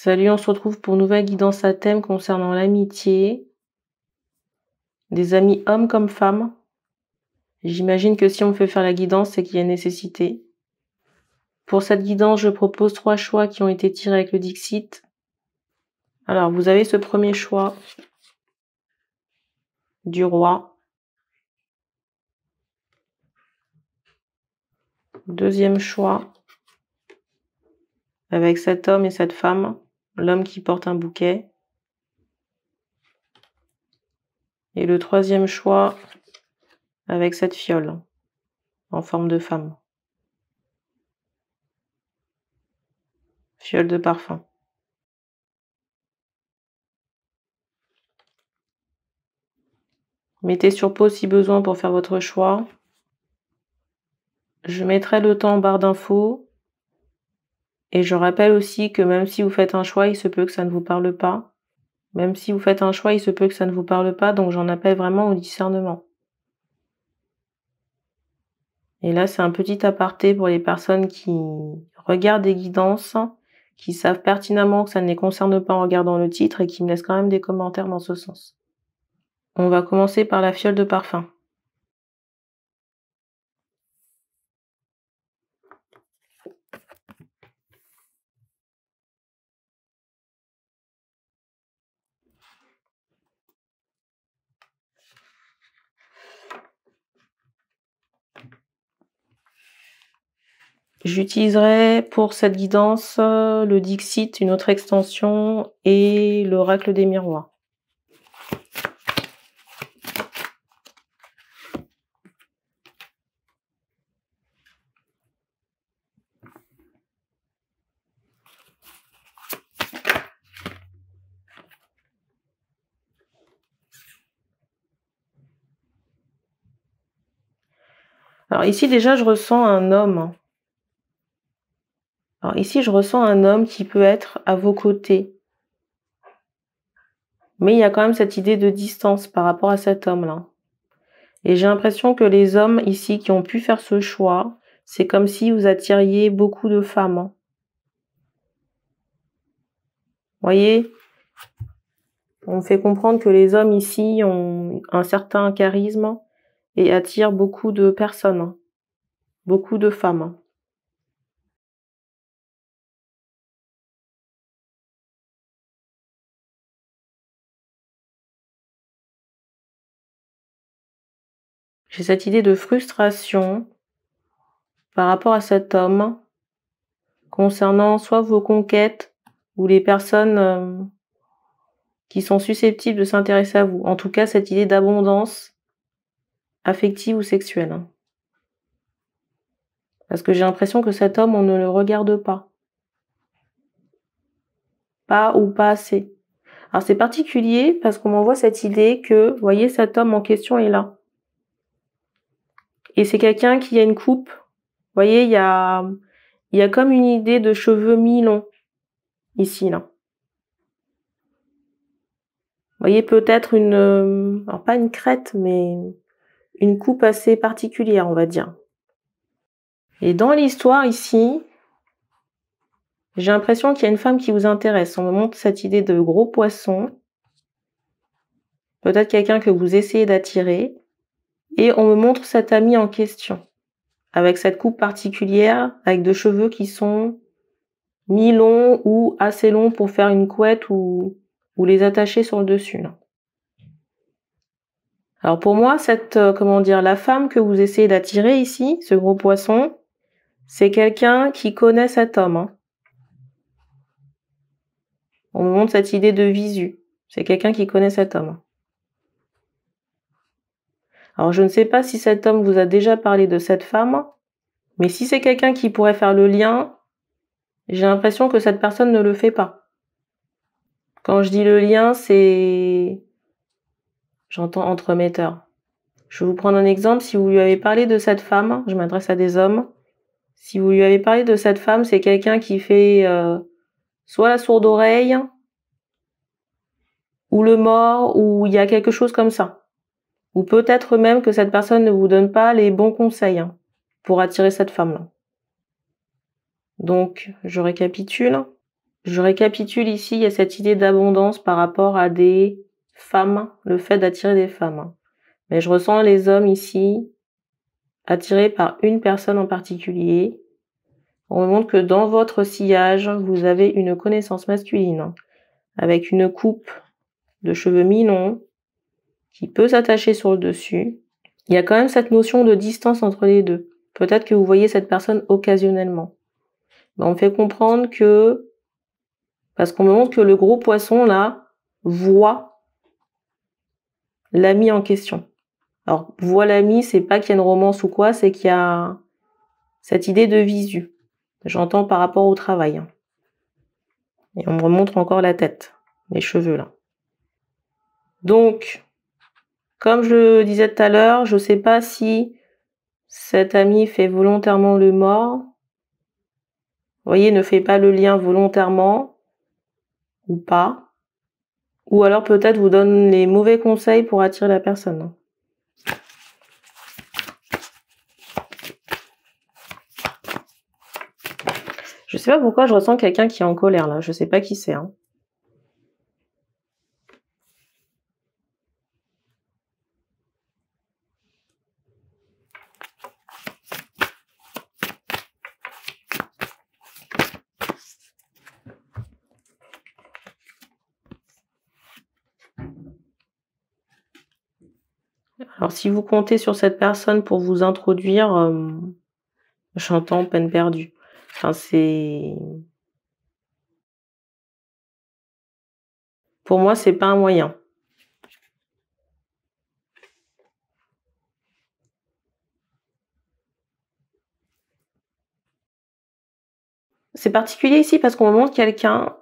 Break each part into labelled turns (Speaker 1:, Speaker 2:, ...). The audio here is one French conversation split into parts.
Speaker 1: Salut, on se retrouve pour une nouvelle guidance à thème concernant l'amitié, des amis hommes comme femmes. J'imagine que si on me fait faire la guidance, c'est qu'il y a nécessité. Pour cette guidance, je propose 3 choix qui ont été tirés avec le Dixit. Alors, vous avez ce premier choix du roi. Deuxième choix avec cet homme et cette femme, l'homme qui porte un bouquet. Et le troisième choix avec cette fiole en forme de femme. Fiole de parfum. Mettez sur pause si besoin pour faire votre choix. Je mettrai le temps en barre d'infos. Et je rappelle aussi que même si vous faites un choix, il se peut que ça ne vous parle pas. Même si vous faites un choix, il se peut que ça ne vous parle pas, donc j'en appelle vraiment au discernement. Et là, c'est un petit aparté pour les personnes qui regardent des guidances, qui savent pertinemment que ça ne les concerne pas en regardant le titre et qui me laissent quand même des commentaires dans ce sens. On va commencer par la fiole de parfum. J'utiliserai pour cette guidance le Dixit, une autre extension, et l'oracle des miroirs. Alors ici déjà je ressens un homme. Alors ici je ressens un homme qui peut être à vos côtés. Mais il y a quand même cette idée de distance par rapport à cet homme-là. Et j'ai l'impression que les hommes ici qui ont pu faire ce choix, c'est comme si vous attiriez beaucoup de femmes. Voyez, on me fait comprendre que les hommes ici ont un certain charisme et attirent beaucoup de personnes, beaucoup de femmes. J'ai cette idée de frustration par rapport à cet homme concernant soit vos conquêtes ou les personnes qui sont susceptibles de s'intéresser à vous. En tout cas, cette idée d'abondance affective ou sexuelle. Parce que j'ai l'impression que cet homme, on ne le regarde pas. Pas ou pas assez. Alors c'est particulier parce qu'on m'envoie cette idée que, vous voyez, cet homme en question est là. Et c'est quelqu'un qui a une coupe. Vous voyez, il y a comme une idée de cheveux mi-longs. Ici, là. Vous voyez, peut-être alors pas une crête, mais une coupe assez particulière, on va dire. Et dans l'histoire ici, j'ai l'impression qu'il y a une femme qui vous intéresse. On me montre cette idée de gros poisson. Peut-être quelqu'un que vous essayez d'attirer. Et on me montre cet ami en question. Avec cette coupe particulière, avec de cheveux qui sont mi-longs ou assez longs pour faire une couette ou les attacher sur le dessus. Là. Alors pour moi, la femme que vous essayez d'attirer ici, ce gros poisson, c'est quelqu'un qui connaît cet homme. Hein. On me montre cette idée de visu. C'est quelqu'un qui connaît cet homme. Alors je ne sais pas si cet homme vous a déjà parlé de cette femme, mais si c'est quelqu'un qui pourrait faire le lien, j'ai l'impression que cette personne ne le fait pas. Quand je dis le lien, j'entends entremetteur. Je vais vous prendre un exemple. Si vous lui avez parlé de cette femme, je m'adresse à des hommes. Si vous lui avez parlé de cette femme, c'est quelqu'un qui fait soit la sourde oreille, ou le mort, ou il y a quelque chose comme ça. Ou peut-être même que cette personne ne vous donne pas les bons conseils pour attirer cette femme-là. Donc, je récapitule. Je récapitule ici, il y a cette idée d'abondance par rapport à des femmes, le fait d'attirer des femmes. Mais je ressens les hommes ici attirés par une personne en particulier. On me montre que dans votre sillage, vous avez une connaissance masculine avec une coupe de cheveux mi-longs qui peut s'attacher sur le dessus. Il y a quand même cette notion de distance entre les deux. Peut-être que vous voyez cette personne occasionnellement. Mais on me fait comprendre que, parce qu'on me montre que le gros poisson là voit l'ami en question. Alors, voit l'ami, c'est pas qu'il y a une romance ou quoi, c'est qu'il y a cette idée de visu. J'entends par rapport au travail. Et on me remontre encore la tête, les cheveux là. Donc, comme je le disais tout à l'heure, je sais pas si cet ami fait volontairement le mort. Vous voyez, ne fait pas le lien volontairement ou pas. Ou alors peut-être vous donne les mauvais conseils pour attirer la personne. Je sais pas pourquoi je ressens quelqu'un qui est en colère là. Je sais pas qui c'est. Alors si vous comptez sur cette personne pour vous introduire, j'entends peine perdue. Enfin, pour moi, c'est pas un moyen. C'est particulier ici parce qu'on me montre quelqu'un.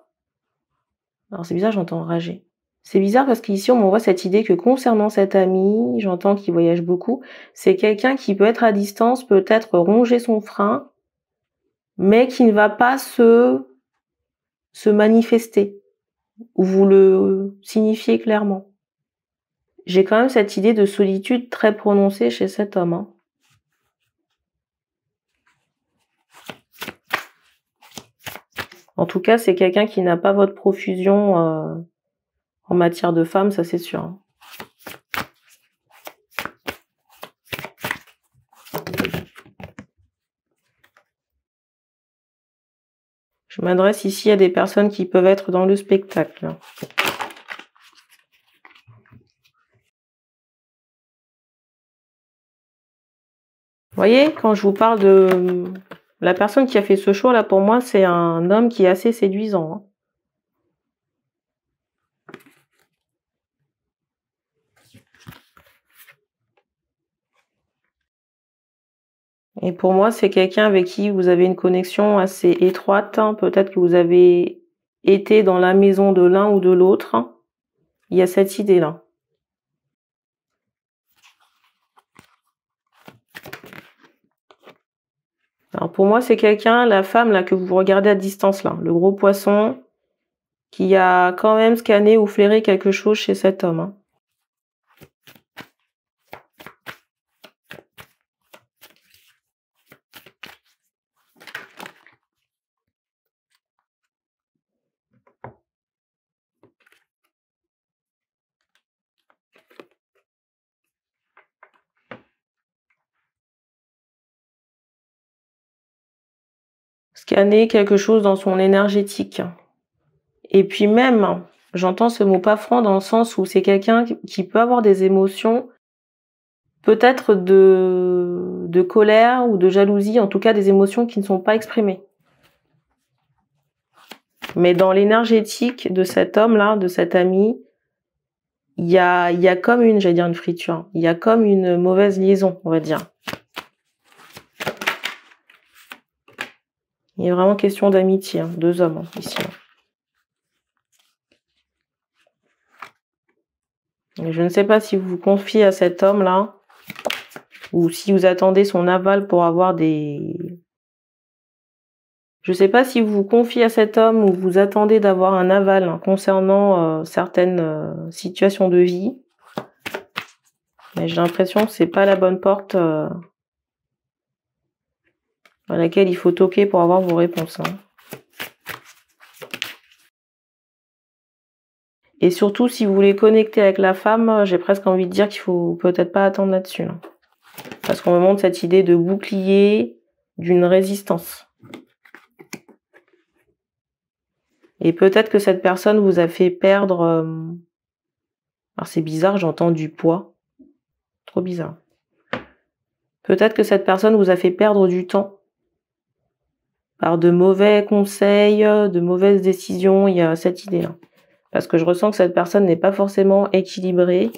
Speaker 1: Alors c'est bizarre, j'entends rager. C'est bizarre parce qu'ici on m'envoie cette idée que concernant cet ami, j'entends qu'il voyage beaucoup, c'est quelqu'un qui peut être à distance, peut-être ronger son frein, mais qui ne va pas se manifester ou vous le signifier clairement. J'ai quand même cette idée de solitude très prononcée chez cet homme. En tout cas, c'est quelqu'un qui n'a pas votre profusion en matière de femme, ça c'est sûr. Je m'adresse ici à des personnes qui peuvent être dans le spectacle. Vous voyez, quand je vous parle de la personne qui a fait ce choix là, pour moi, c'est un homme qui est assez séduisant. Et pour moi, c'est quelqu'un avec qui vous avez une connexion assez étroite. Peut-être que vous avez été dans la maison de l'un ou de l'autre. Il y a cette idée-là. Alors pour moi, c'est quelqu'un, la femme là que vous regardez à distance là, le gros poisson, qui a quand même scanné ou flairé quelque chose chez cet homme. Scanner quelque chose dans son énergétique. Et puis même, j'entends ce mot pas franc dans le sens où c'est quelqu'un qui peut avoir des émotions, peut-être de colère ou de jalousie, en tout cas des émotions qui ne sont pas exprimées. Mais dans l'énergétique de cet homme-là, de cet ami, il y a comme j'allais dire une friture, il y a comme une mauvaise liaison, on va dire. Il est vraiment question d'amitié, deux hommes ici. Et je ne sais pas si vous vous confiez à cet homme-là ou si vous attendez son aval pour avoir des... Je ne sais pas si vous vous confiez à cet homme ou vous attendez d'avoir un aval concernant certaines situations de vie. Mais j'ai l'impression que c'est pas la bonne porte à laquelle il faut toquer pour avoir vos réponses. Et surtout, si vous voulez connecter avec la femme, j'ai presque envie de dire qu'il faut peut-être pas attendre là-dessus. Là. Parce qu'on me montre cette idée de bouclier, d'une résistance. Et peut-être que cette personne vous a fait perdre... Alors c'est bizarre, j'entends du poids. Trop bizarre. Peut-être que cette personne vous a fait perdre du temps. Par de mauvais conseils, de mauvaises décisions, il y a cette idée-là. Parce que je ressens que cette personne n'est pas forcément équilibrée.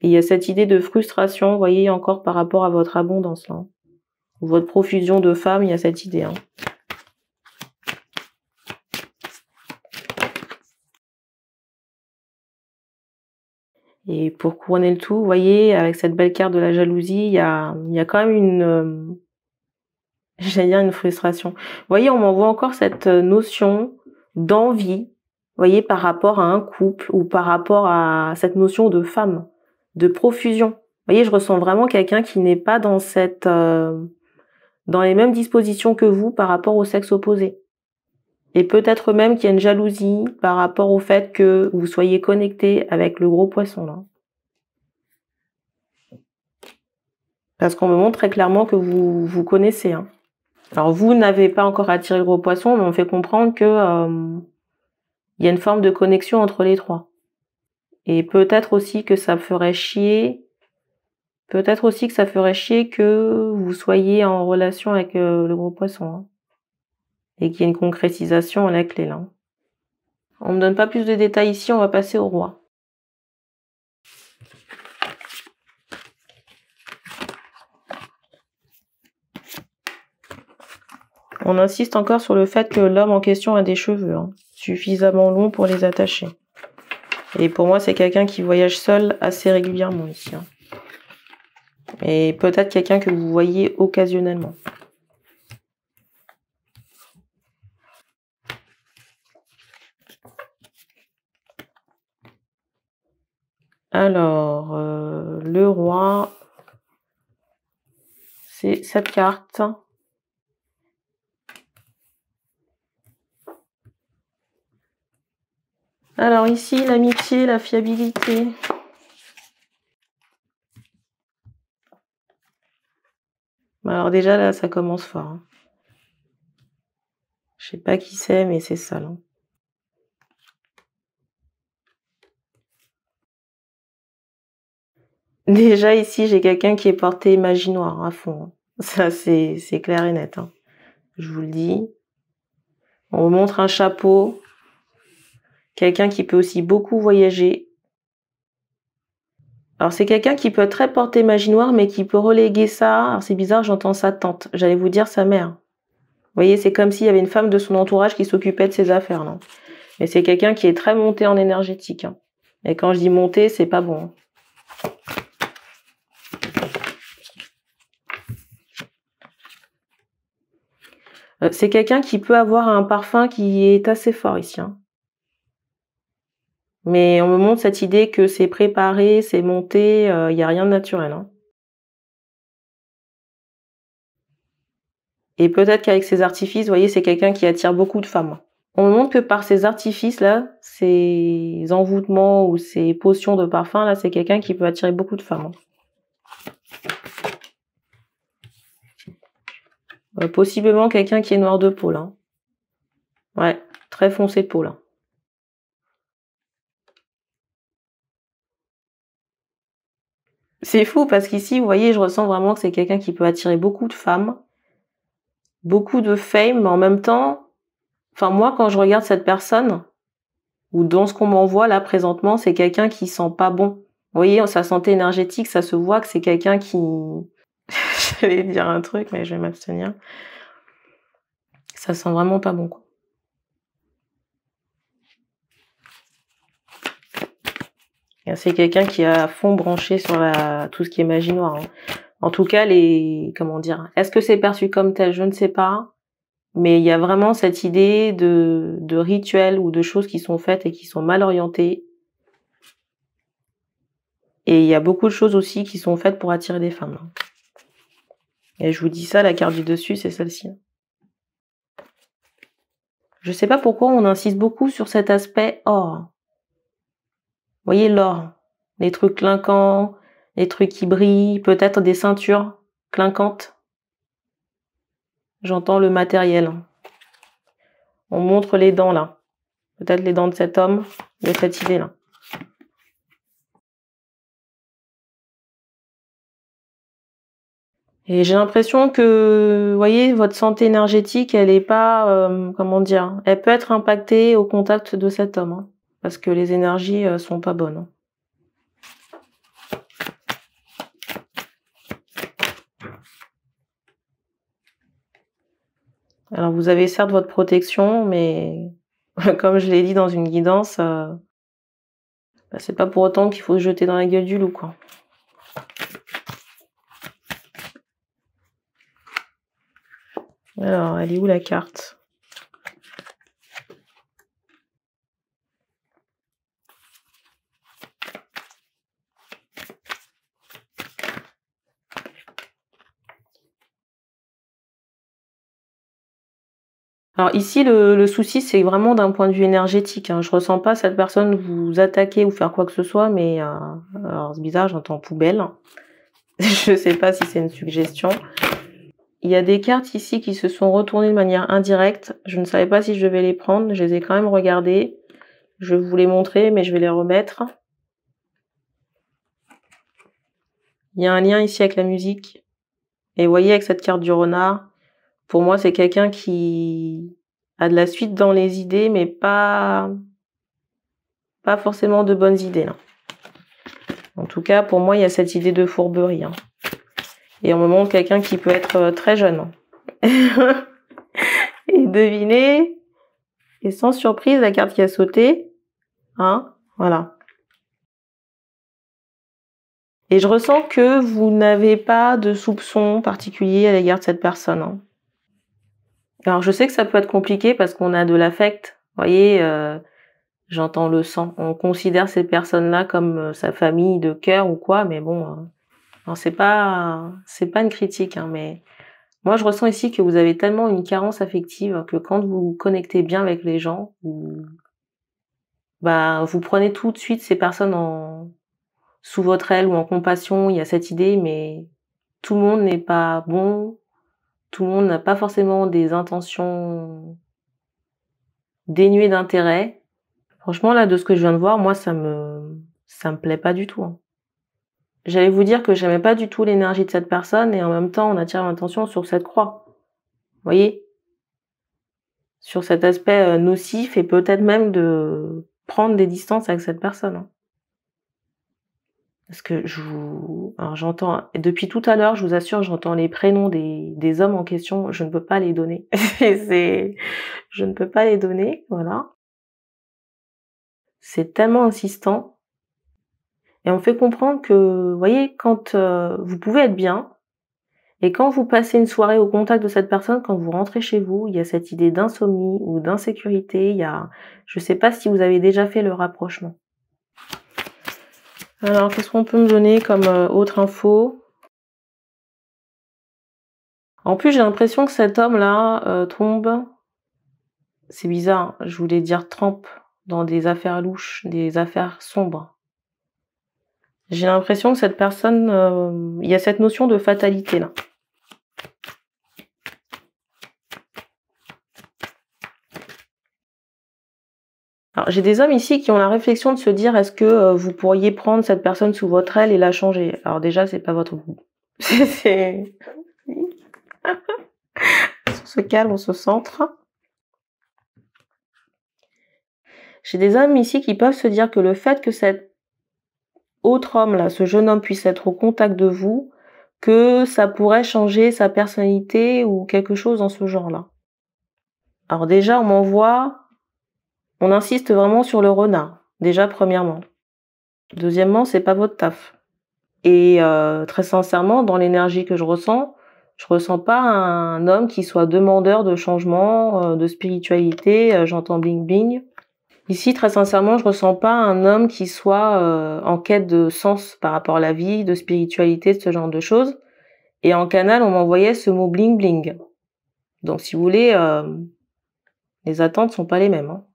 Speaker 1: Et il y a cette idée de frustration, vous voyez, encore par rapport à votre abondance. Là. Votre profusion de femmes, il y a cette idée. Hein. Et pour couronner le tout, vous voyez, avec cette belle carte de la jalousie, il y a quand même une... j'allais dire une frustration. Vous voyez, on m'envoie encore cette notion d'envie, vous voyez, par rapport à un couple ou par rapport à cette notion de femme, de profusion. Vous voyez, je ressens vraiment quelqu'un qui n'est pas dans dans les mêmes dispositions que vous par rapport au sexe opposé. Et peut-être même qu'il y a une jalousie par rapport au fait que vous soyez connecté avec le gros poisson, là. Parce qu'on me montre très clairement que vous connaissez, hein. Alors, vous n'avez pas encore attiré le gros poisson, mais on fait comprendre que il y a une forme de connexion entre les trois. Et peut-être aussi que ça ferait chier... Peut-être aussi que ça ferait chier que vous soyez en relation avec le gros poisson. Hein. Et qu'il y ait une concrétisation à la clé, là. On me donne pas plus de détails ici, on va passer au roi. On insiste encore sur le fait que l'homme en question a des cheveux, hein, suffisamment longs pour les attacher. Et pour moi, c'est quelqu'un qui voyage seul assez régulièrement ici. Hein. Et peut-être quelqu'un que vous voyez occasionnellement. Alors, le roi, c'est cette carte. Alors ici, l'amitié, la fiabilité. Alors déjà, là, ça commence fort. Hein. Je sais pas qui c'est, mais c'est ça, là. Déjà, ici, j'ai quelqu'un qui est porté magie noire à fond. Hein. Ça, c'est clair et net. Hein. Je vous le dis. On vous montre un chapeau. Quelqu'un qui peut aussi beaucoup voyager. Alors, c'est quelqu'un qui peut être très porté magie noire, mais qui peut reléguer ça. Alors, c'est bizarre, j'entends sa tante. J'allais vous dire sa mère. Vous voyez, c'est comme s'il y avait une femme de son entourage qui s'occupait de ses affaires. Là. Mais c'est quelqu'un qui est très monté en énergétique. Hein. Et quand je dis monté, c'est pas bon. Hein. C'est quelqu'un qui peut avoir un parfum qui est assez fort ici. Hein. Mais on me montre cette idée que c'est préparé, c'est monté, il n'y a rien de naturel. Hein. Et peut-être qu'avec ces artifices, vous voyez, c'est quelqu'un qui attire beaucoup de femmes. On me montre que par ces artifices-là, ces envoûtements ou ces potions de parfum, là, c'est quelqu'un qui peut attirer beaucoup de femmes. Possiblement quelqu'un qui est noir de peau, là. Ouais, très foncé de peau, là. C'est fou parce qu'ici, vous voyez, je ressens vraiment que c'est quelqu'un qui peut attirer beaucoup de femmes, beaucoup de fame, mais en même temps, enfin moi, quand je regarde cette personne, ou dans ce qu'on m'envoie là présentement, c'est quelqu'un qui sent pas bon. Vous voyez, sa santé énergétique, ça se voit que c'est quelqu'un qui... J'allais dire un truc, mais je vais m'abstenir. Ça sent vraiment pas bon, quoi. C'est quelqu'un qui est à fond branché sur tout ce qui est magie noire. Hein. En tout cas, comment dire, est-ce que c'est perçu comme tel? Je ne sais pas. Mais il y a vraiment cette idée de rituels ou de choses qui sont faites et qui sont mal orientées. Et il y a beaucoup de choses aussi qui sont faites pour attirer des femmes. Et je vous dis ça, la carte du dessus, c'est celle-ci. Je sais pas pourquoi on insiste beaucoup sur cet aspect or. Vous voyez l'or, les trucs clinquants, les trucs qui brillent, peut-être des ceintures clinquantes. J'entends le matériel. On montre les dents là. Peut-être les dents de cet homme, de cette idée là. Et j'ai l'impression que, vous voyez, votre santé énergétique, elle est pas, comment dire, elle peut être impactée au contact de cet homme, hein, parce que les énergies sont pas bonnes. Hein. Alors vous avez certes votre protection, mais comme je l'ai dit dans une guidance, bah, c'est pas pour autant qu'il faut se jeter dans la gueule du loup, quoi. Alors, elle est où la carte? Alors ici, le souci, c'est vraiment d'un point de vue énergétique. Hein. Je ressens pas cette personne vous attaquer ou faire quoi que ce soit, mais alors c'est bizarre, j'entends poubelle. Je sais pas si c'est une suggestion. Il y a des cartes ici qui se sont retournées de manière indirecte. Je ne savais pas si je devais les prendre. Je les ai quand même regardées. Je vais vous les montrer, mais je vais les remettre. Il y a un lien ici avec la musique. Et vous voyez, avec cette carte du renard, pour moi, c'est quelqu'un qui a de la suite dans les idées, mais pas forcément de bonnes idées. Là. En tout cas, pour moi, il y a cette idée de fourberie. Hein. Et on me montre quelqu'un qui peut être très jeune. Et devinez, et sans surprise, la carte qui a sauté, hein, voilà. Et je ressens que vous n'avez pas de soupçon particulier à l'égard de cette personne. Hein. Alors, je sais que ça peut être compliqué parce qu'on a de l'affect. Vous voyez, j'entends le sang. On considère ces personnes-là comme sa famille de cœur ou quoi, mais bon, c'est pas une critique, hein, mais moi je ressens ici que vous avez tellement une carence affective que quand vous vous connectez bien avec les gens, vous prenez tout de suite ces personnes sous votre aile ou en compassion. Il y a cette idée, mais tout le monde n'est pas bon, tout le monde n'a pas forcément des intentions dénuées d'intérêt. Franchement, là, de ce que je viens de voir, moi, ça me plaît pas du tout. Hein. J'allais vous dire que j'aimais pas du tout l'énergie de cette personne et en même temps, on attire l'attention sur cette croix. Vous voyez? Sur cet aspect nocif et peut-être même de prendre des distances avec cette personne. Hein. Parce que alors j'entends, depuis tout à l'heure, je vous assure, j'entends les prénoms des hommes en question, je ne peux pas les donner. Je ne peux pas les donner, voilà. C'est tellement insistant. Et on fait comprendre que, vous voyez, quand vous pouvez être bien, et quand vous passez une soirée au contact de cette personne, quand vous rentrez chez vous, il y a cette idée d'insomnie ou d'insécurité, je sais pas si vous avez déjà fait le rapprochement. Alors, qu'est-ce qu'on peut me donner comme autre info? En plus, j'ai l'impression que cet homme-là tombe, c'est bizarre, je voulais dire trempe dans des affaires louches, des affaires sombres. J'ai l'impression que cette personne, il y a cette notion de fatalité là. Alors, j'ai des hommes ici qui ont la réflexion de se dire est-ce que vous pourriez prendre cette personne sous votre aile et la changer? Alors déjà, c'est pas votre goût. C'est... On se calme, on se centre. J'ai des hommes ici qui peuvent se dire que le fait que cet autre homme là, ce jeune homme puisse être au contact de vous, que ça pourrait changer sa personnalité ou quelque chose dans ce genre-là. Alors déjà, on insiste vraiment sur le renard. Déjà, premièrement. Deuxièmement, c'est pas votre taf. Et très sincèrement, dans l'énergie que je ressens pas un homme qui soit demandeur de changement, de spiritualité, j'entends bling bling. Ici, très sincèrement, je ressens pas un homme qui soit en quête de sens par rapport à la vie, de spiritualité, de ce genre de choses. Et en canal, on m'envoyait ce mot bling bling. Donc si vous voulez, Les attentes sont pas les mêmes, hein.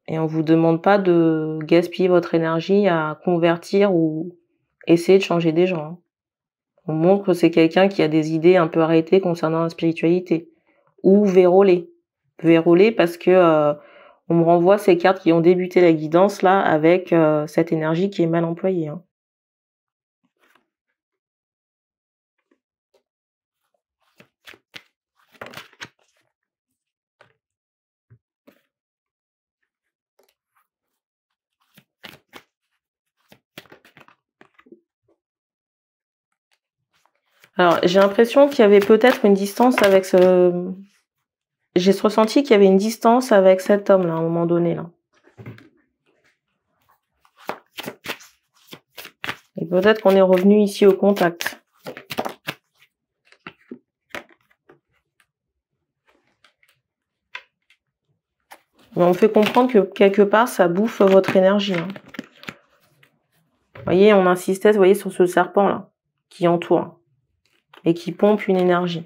Speaker 1: Et on vous demande pas de gaspiller votre énergie à convertir ou essayer de changer des gens, hein. On montre que c'est quelqu'un qui a des idées un peu arrêtées concernant la spiritualité ou vérolé. Vérolé parce que, on me renvoie ces cartes qui ont débuté la guidance là avec, cette énergie qui est mal employée, hein. Alors, j'ai l'impression qu'il y avait peut-être une distance avec ce j'ai ressenti qu'il y avait une distance avec cet homme-là, à un moment donné, là. Et peut-être qu'on est revenu ici au contact. Mais on fait comprendre que quelque part, ça bouffe votre énergie, hein. Vous voyez, on insistait, vous voyez, sur ce serpent-là, qui entoure et qui pompe une énergie.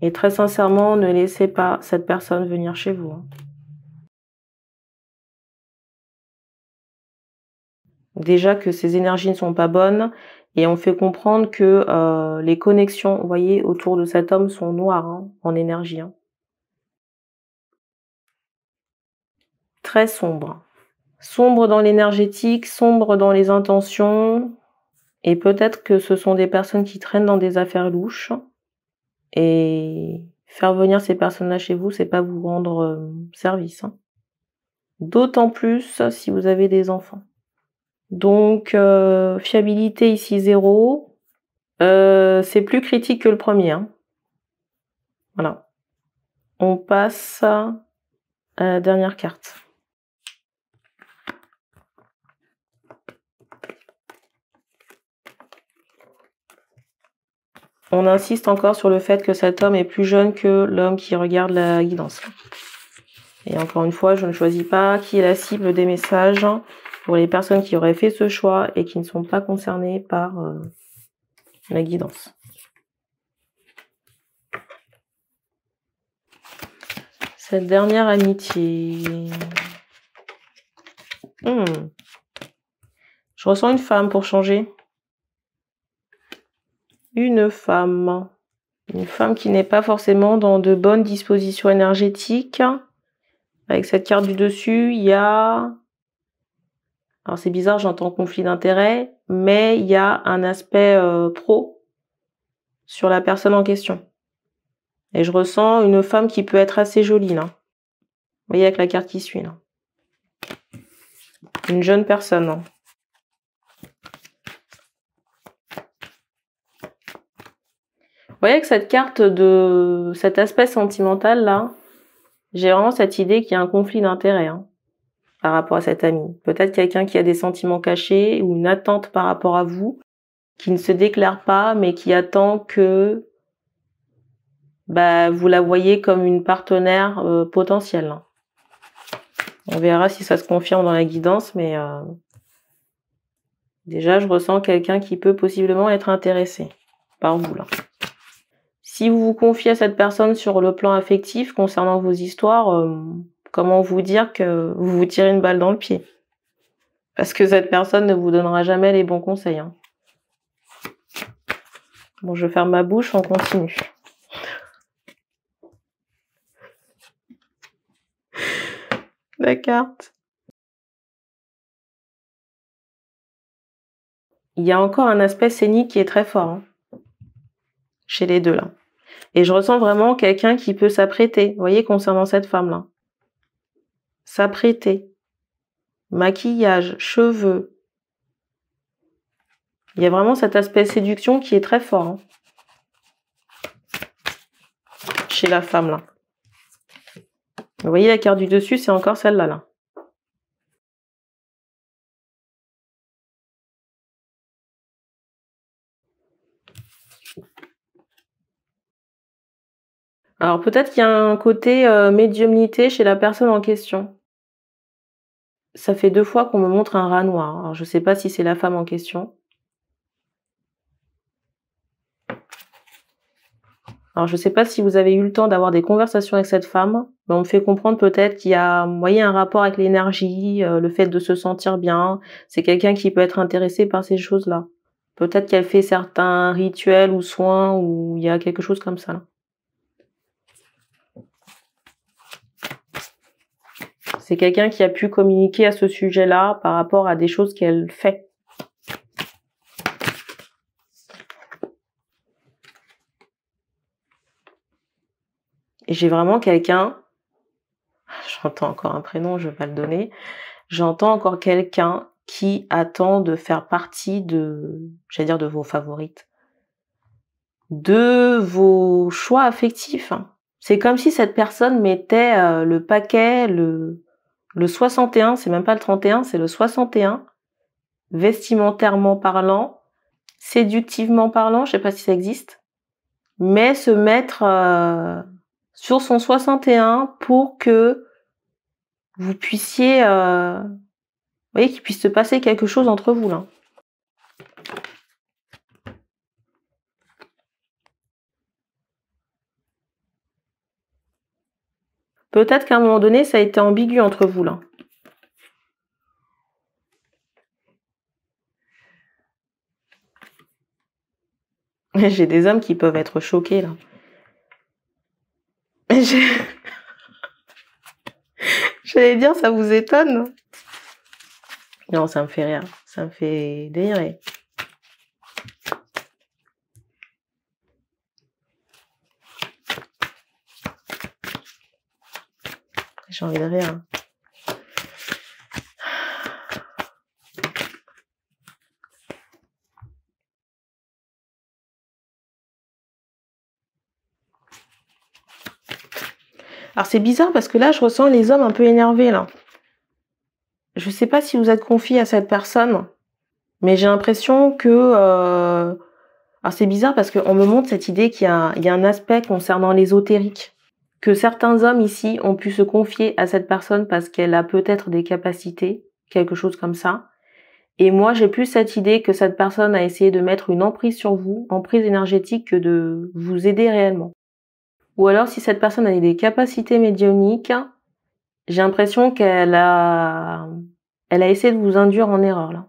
Speaker 1: Et très sincèrement, ne laissez pas cette personne venir chez vous, hein. Déjà que ces énergies ne sont pas bonnes et on fait comprendre que les connexions, vous voyez, autour de cet homme sont noires, hein, en énergie, hein. Très sombre. Sombre dans l'énergétique, sombre dans les intentions, et peut-être que ce sont des personnes qui traînent dans des affaires louches. Et faire venir ces personnes-là chez vous, c'est pas vous rendre service, hein. D'autant plus si vous avez des enfants. Donc, fiabilité ici 0. C'est plus critique que le premier, hein. Voilà. On passe à la dernière carte. On insiste encore sur le fait que cet homme est plus jeune que l'homme qui regarde la guidance. Et encore une fois, je ne choisis pas qui est la cible des messages pour les personnes qui auraient fait ce choix et qui ne sont pas concernées par la guidance. Cette dernière amitié. Je ressens une femme pour changer. Une femme. Une femme qui n'est pas forcément dans de bonnes dispositions énergétiques. Avec cette carte du dessus, il y a... Alors c'est bizarre, j'entends conflit d'intérêts, mais il y a un aspect pro sur la personne en question. Et je ressens une femme qui peut être assez jolie, là. Vous voyez avec la carte qui suit, là. Une jeune personne, hein. Vous voyez avec cette carte de cet aspect sentimental, là, j'ai vraiment cette idée qu'il y a un conflit d'intérêts, hein, par rapport à cet ami. Peut-être quelqu'un qui a des sentiments cachés ou une attente par rapport à vous, qui ne se déclare pas, mais qui attend que vous la voyez comme une partenaire potentielle, hein. On verra si ça se confirme dans la guidance, mais déjà, je ressens quelqu'un qui peut possiblement être intéressé par vous, là. Si vous vous confiez à cette personne sur le plan affectif concernant vos histoires, comment vous dire que vous vous tirez une balle dans le pied? Parce que cette personne ne vous donnera jamais les bons conseils, hein. Bon, je ferme ma bouche, on continue. La carte. Il y a encore un aspect scénique qui est très fort, hein, chez les deux, là. Et je ressens vraiment quelqu'un qui peut s'apprêter, vous voyez, concernant cette femme-là. S'apprêter. Maquillage, cheveux. Il y a vraiment cet aspect séduction qui est très fort, hein, chez la femme, là. Vous voyez la carte du dessus, c'est encore celle-là, là. Alors peut-être qu'il y a un côté médiumnité chez la personne en question. Ça fait 2 fois qu'on me montre un rat noir. Alors je sais pas si c'est la femme en question. Alors, je sais pas si vous avez eu le temps d'avoir des conversations avec cette femme, mais on me fait comprendre peut-être qu'il y a, vous voyez, un rapport avec l'énergie, le fait de se sentir bien. C'est quelqu'un qui peut être intéressé par ces choses-là. Peut-être qu'elle fait certains rituels ou soins ou il y a quelque chose comme ça, là. C'est quelqu'un qui a pu communiquer à ce sujet-là par rapport à des choses qu'elle fait. Et j'ai vraiment quelqu'un, j'entends encore un prénom, je vais pas le donner, j'entends encore quelqu'un qui attend de faire partie de, j'allais dire de vos favorites, de vos choix affectifs. C'est comme si cette personne mettait le paquet, le 61, c'est même pas le 31, c'est le 61, vestimentairement parlant, séductivement parlant, je sais pas si ça existe, mais se mettre sur son 61 pour que vous puissiez, vous voyez, qu'il puisse se passer quelque chose entre vous, là. Peut-être qu'à un moment donné, ça a été ambigu entre vous, là. J'ai des hommes qui peuvent être choqués, là. J'allais dire, ça vous étonne? Non, ça me fait rire. Ça me fait délirer. J'ai envie de rire. Alors c'est bizarre parce que là, je ressens les hommes un peu énervés, là. Je sais pas si vous êtes confié à cette personne, mais j'ai l'impression que... Alors c'est bizarre parce qu'on me montre cette idée qu'il y a un aspect concernant l'ésotérique. Que certains hommes ici ont pu se confier à cette personne parce qu'elle a peut-être des capacités, quelque chose comme ça. Et moi, j'ai plus cette idée que cette personne a essayé de mettre une emprise sur vous, emprise énergétique, que de vous aider réellement. Ou alors, si cette personne a des capacités médiumniques, j'ai l'impression qu'elle a essayé de vous induire en erreur, là.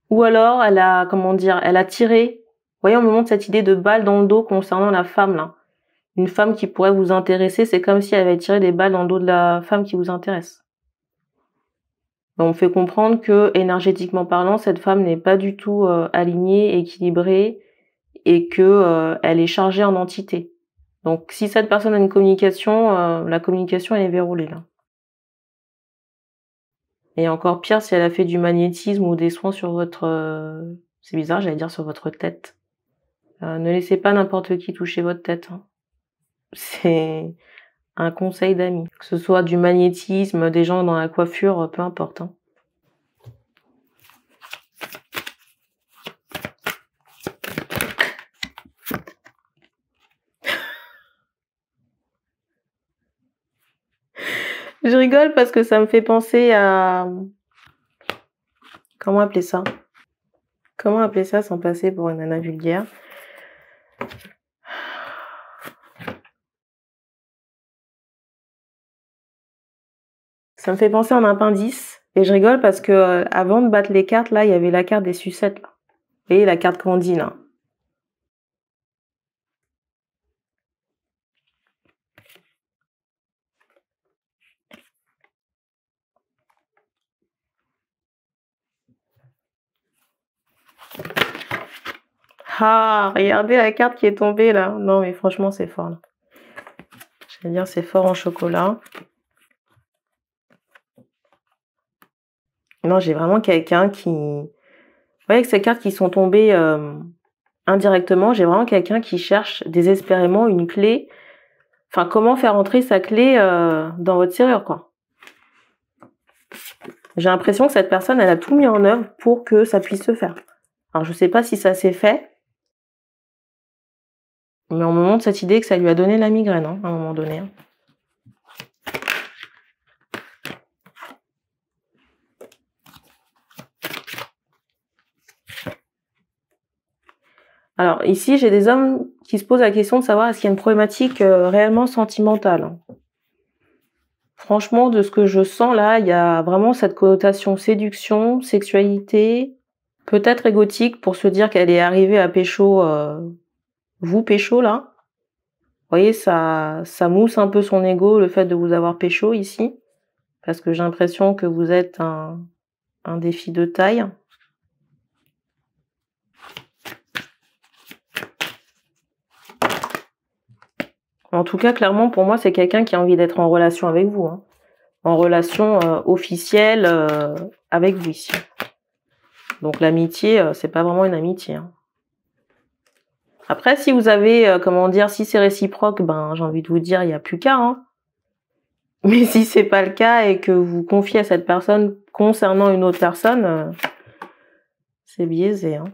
Speaker 1: Ou alors, elle a, comment dire, elle a tiré. Vous voyez, on me montre cette idée de balle dans le dos concernant la femme, là. Une femme qui pourrait vous intéresser, c'est comme si elle avait tiré des balles dans le dos de la femme qui vous intéresse. On me fait comprendre que, énergétiquement parlant, cette femme n'est pas du tout alignée, équilibrée, et que elle est chargée en entité. Donc, si cette personne a une communication, la communication elle est verrouillée, là. Et encore pire, si elle a fait du magnétisme ou des soins sur votre... c'est bizarre, j'allais dire sur votre tête. Ne laissez pas n'importe qui toucher votre tête, hein. C'est un conseil d'amis. Que ce soit du magnétisme, des gens dans la coiffure, peu importe, hein. Je rigole parce que ça me fait penser à... Comment appeler ça? Comment appeler ça sans passer pour une nana vulgaire? Ça me fait penser à un appendice. Et je rigole parce que avant de battre les cartes, là, il y avait la carte des sucettes, là. Vous voyez, la carte Candy, là. Ah, regardez la carte qui est tombée, là. Non, mais franchement, c'est fort, là. Je vais dire, c'est fort en chocolat. Non, j'ai vraiment quelqu'un qui... Vous voyez, avec ces cartes qui sont tombées indirectement, j'ai vraiment quelqu'un qui cherche désespérément une clé. Enfin, comment faire entrer sa clé dans votre serrure, quoi. J'ai l'impression que cette personne, elle a tout mis en œuvre pour que ça puisse se faire. Alors, je sais pas si ça s'est fait, mais on me montre cette idée que ça lui a donné la migraine, hein, à un moment donné. Alors, ici, j'ai des hommes qui se pose la question de savoir est-ce qu'il y a une problématique réellement sentimentale. Franchement, de ce que je sens là, il y a vraiment cette connotation séduction, sexualité, peut-être égotique pour se dire qu'elle est arrivée à pécho, vous pécho là. Vous voyez, ça mousse un peu son ego, le fait de vous avoir pécho ici, parce que j'ai l'impression que vous êtes un défi de taille. En tout cas, clairement, pour moi, c'est quelqu'un qui a envie d'être en relation avec vous, hein. En relation officielle avec vous ici. Donc l'amitié, c'est pas vraiment une amitié, hein. Après, si vous avez, comment dire, si c'est réciproque, ben j'ai envie de vous dire, il n'y a plus qu'à, hein. Mais si c'est pas le cas et que vous confiez à cette personne concernant une autre personne, c'est biaisé, hein.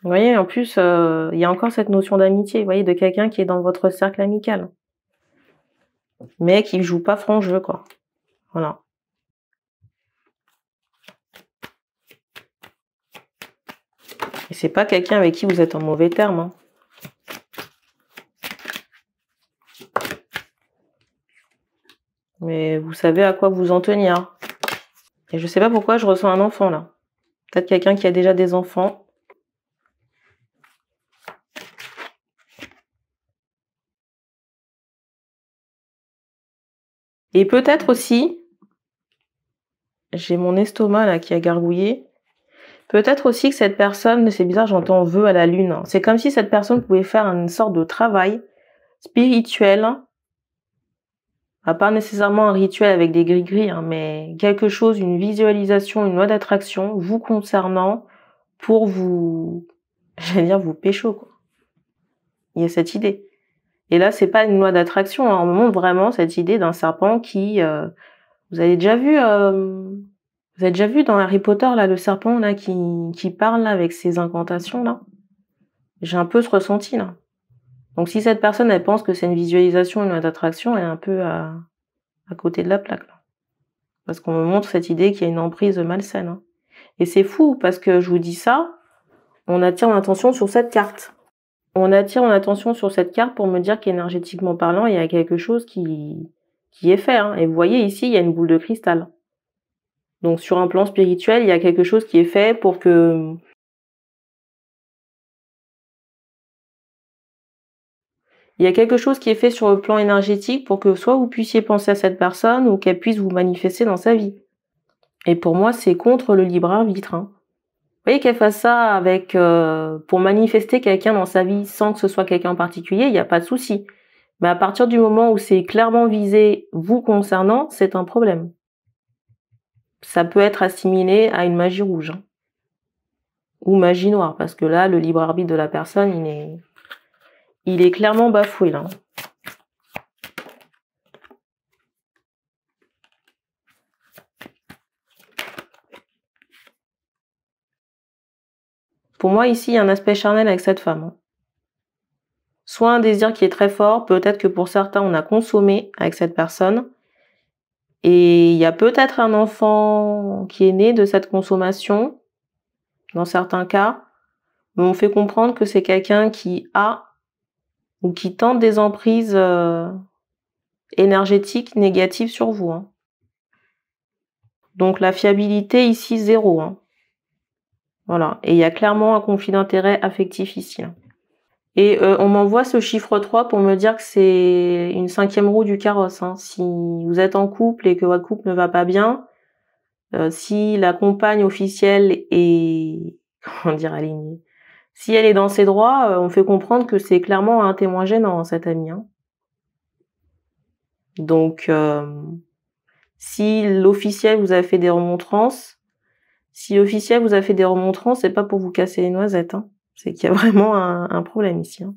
Speaker 1: Vous voyez, en plus, il y a encore cette notion d'amitié, vous voyez, de quelqu'un qui est dans votre cercle amical. Mais qui joue pas franc jeu, quoi. Voilà. Et c'est pas quelqu'un avec qui vous êtes en mauvais termes, hein. Mais vous savez à quoi vous en tenir. Et je sais pas pourquoi je ressens un enfant, là. Peut-être quelqu'un qui a déjà des enfants. Et peut-être aussi, j'ai mon estomac là qui a gargouillé, peut-être aussi que cette personne, c'est bizarre, j'entends vœu à la lune. C'est comme si cette personne pouvait faire une sorte de travail spirituel, pas nécessairement un rituel avec des gris-gris, hein, mais quelque chose, une visualisation, une loi d'attraction vous concernant pour vous, j'allais dire vous pécho, quoi. Il y a cette idée. Et là, c'est pas une loi d'attraction, hein, on me montre vraiment cette idée d'un serpent qui, vous avez déjà vu dans Harry Potter là le serpent là qui parle là, avec ses incantations là? J'ai un peu ce ressenti là. Donc si cette personne elle pense que c'est une visualisation, une loi d'attraction, elle est un peu à côté de la plaque là. Parce qu'on me montre cette idée qu'il y a une emprise malsaine, hein. Et c'est fou parce que je vous dis ça, on attire mon attention sur cette carte. On attire mon attention sur cette carte pour me dire qu'énergétiquement parlant, il y a quelque chose qui est fait, hein. Et vous voyez ici, il y a une boule de cristal. Donc sur un plan spirituel, il y a quelque chose qui est fait pour que... Il y a quelque chose qui est fait sur le plan énergétique pour que soit vous puissiez penser à cette personne ou qu'elle puisse vous manifester dans sa vie. Et pour moi, c'est contre le libre arbitre, hein. Vous voyez qu'elle fasse ça avec pour manifester quelqu'un dans sa vie sans que ce soit quelqu'un en particulier, il n'y a pas de souci. Mais à partir du moment où c'est clairement visé vous concernant, c'est un problème. Ça peut être assimilé à une magie rouge, hein. Ou magie noire, parce que là, le libre arbitre de la personne, il est clairement bafoué là. Pour moi, ici, il y a un aspect charnel avec cette femme, hein. Soit un désir qui est très fort, peut-être que pour certains, on a consommé avec cette personne. Et il y a peut-être un enfant qui est né de cette consommation, dans certains cas. Mais on fait comprendre que c'est quelqu'un qui a ou qui tente des emprises énergétiques négatives sur vous, hein. Donc la fiabilité ici, 0, hein. Voilà. Et il y a clairement un conflit d'intérêt affectif ici, hein. Et on m'envoie ce chiffre 3 pour me dire que c'est une 5e roue du carrosse, hein. Si vous êtes en couple et que votre couple ne va pas bien, si la compagne officielle est, comment dire, alignée, si elle est dans ses droits, on fait comprendre que c'est clairement un témoin gênant, cet ami, hein. Donc, si l'officiel vous a fait des remontrances, c'est pas pour vous casser les noisettes, hein. C'est qu'il y a vraiment un problème ici, hein.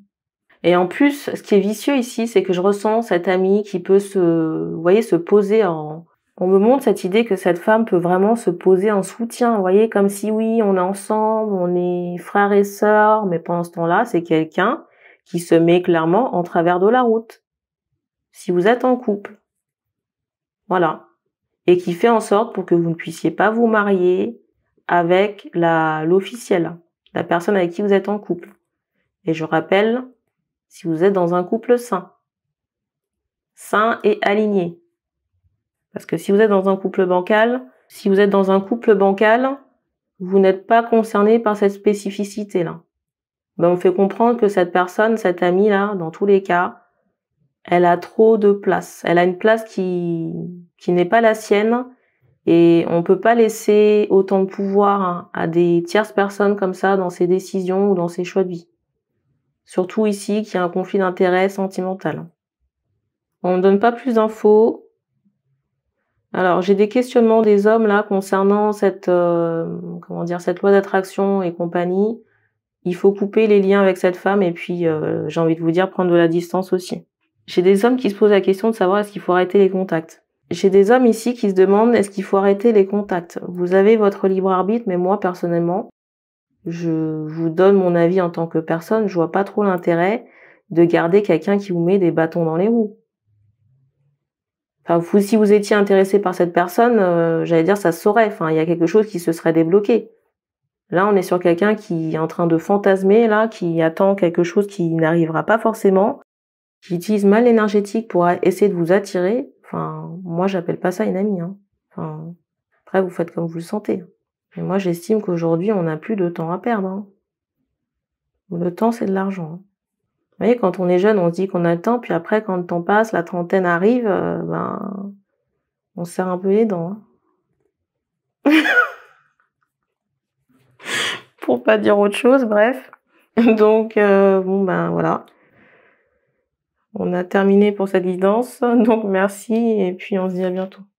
Speaker 1: Et en plus, ce qui est vicieux ici, c'est que je ressens cet ami qui peut vous voyez, se poser en... On me montre cette idée que cette femme peut vraiment se poser en soutien, vous voyez, comme si oui, on est ensemble, on est frères et sœurs, mais pendant ce temps-là, c'est quelqu'un qui se met clairement en travers de la route. Si vous êtes en couple. Voilà. Et qui fait en sorte pour que vous ne puissiez pas vous marier avec l'officiel, la personne avec qui vous êtes en couple. Et je rappelle, si vous êtes dans un couple sain et aligné. Parce que si vous êtes dans un couple bancal, vous n'êtes pas concerné par cette spécificité-là. Ben, on fait comprendre que cette personne, cette amie-là, dans tous les cas, elle a trop de place. Elle a une place qui n'est pas la sienne et on peut pas laisser autant de pouvoir à des tierces personnes comme ça dans ses décisions ou dans ses choix de vie. Surtout ici, qu'il y a un conflit d'intérêts sentimental. On ne donne pas plus d'infos. Alors, j'ai des questionnements des hommes là concernant cette loi d'attraction et compagnie. Il faut couper les liens avec cette femme et puis j'ai envie de vous dire prendre de la distance aussi. J'ai des hommes qui se posent la question de savoir est-ce qu'il faut arrêter les contacts. J'ai des hommes ici qui se demandent est-ce qu'il faut arrêter les contacts. Vous avez votre libre arbitre, mais moi personnellement, je vous donne mon avis en tant que personne, je vois pas trop l'intérêt de garder quelqu'un qui vous met des bâtons dans les roues. Enfin, si vous étiez intéressé par cette personne, j'allais dire ça se saurait. Enfin, il y a quelque chose qui se serait débloqué. Là, on est sur quelqu'un qui est en train de fantasmer, là, qui attend quelque chose qui n'arrivera pas forcément, qui utilise mal l'énergétique pour essayer de vous attirer. Enfin, moi, j'appelle pas ça une amie, hein. Enfin, après, vous faites comme vous le sentez. Mais moi, j'estime qu'aujourd'hui, on n'a plus de temps à perdre, hein. Le temps, c'est de l'argent, hein. Vous voyez, quand on est jeune, on se dit qu'on a le temps, puis après, quand le temps passe, la trentaine arrive, on se serre un peu les dents, hein. Pour pas dire autre chose, bref. Donc, voilà. On a terminé pour cette guidance, donc merci et puis on se dit à bientôt.